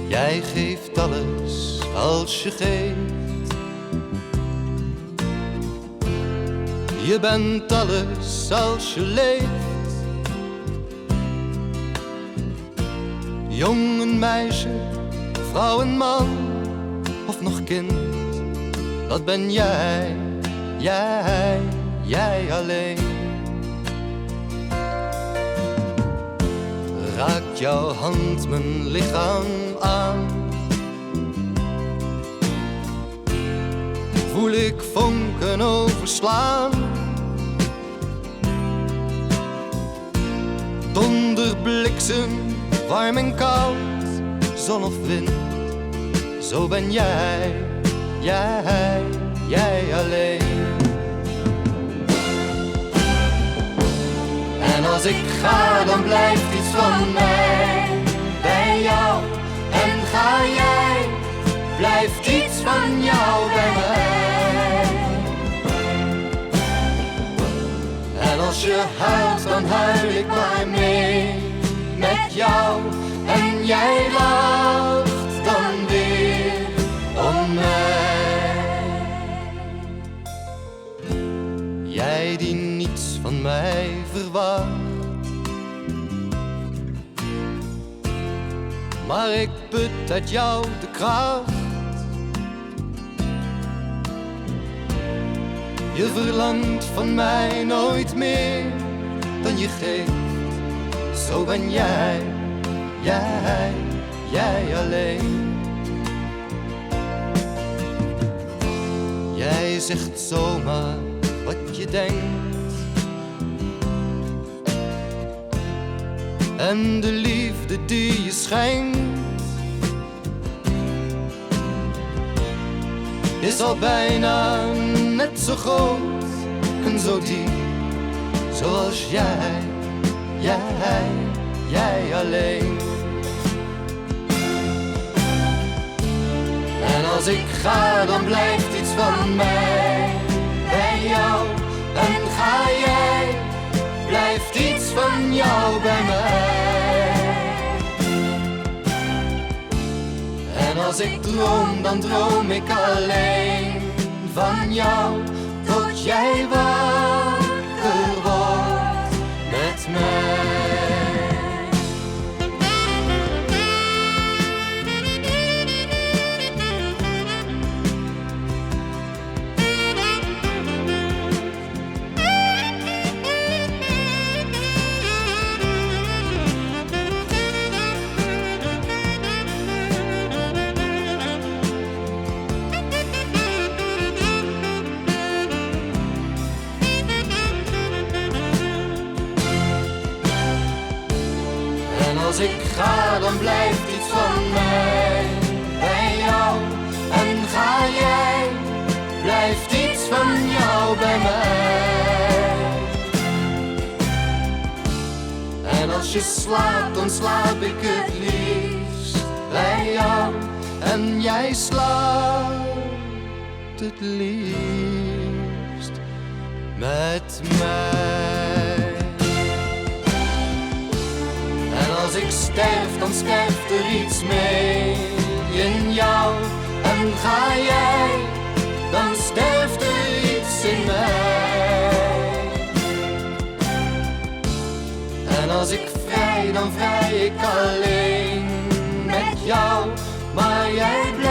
Jij geeft alles als je geeft. Je bent alles als je leeft. Jong en meisje, vrouw en man, of nog kind, dat ben jij, jij alleen. Raakt jouw hand mijn lichaam aan, voel ik vonken overslaan. Donder, bliksem, warm en koud, zon of wind, zo ben jij, jij alleen. En als ik ga, dan blijft iets van mij bij jou. En ga jij, blijft iets van jou bij mij. En als je huilt, dan huil ik maar mee met jou. En jij lacht dan weer om mij. Jij die niets van mij verwacht, maar ik put uit jou de kracht. Je verlangt van mij nooit meer dan je geeft. Zo ben jij, jij alleen. Jij zegt zomaar wat je denkt. En de liefde die je schenkt is al bijna net zo groot en zo diep, zoals jij alleen. En als ik ga, dan blijft iets van mij bij jou. En ga jij, blijft iets van jou bij mij. En als ik droom, dan droom ik alleen van jou, tot jij wakker wordt met mij. Als ik ga, dan blijft iets van mij bij jou. En ga jij, blijft iets van jou bij mij. En als je slaapt, dan slaap ik het liefst bij jou. En jij slaapt het liefst met mij. Als ik sterf, dan sterft er iets mee in jou. En ga jij, dan sterft er iets in mij. En als ik vrij, dan vrij ik alleen met jou. Maar jij blijft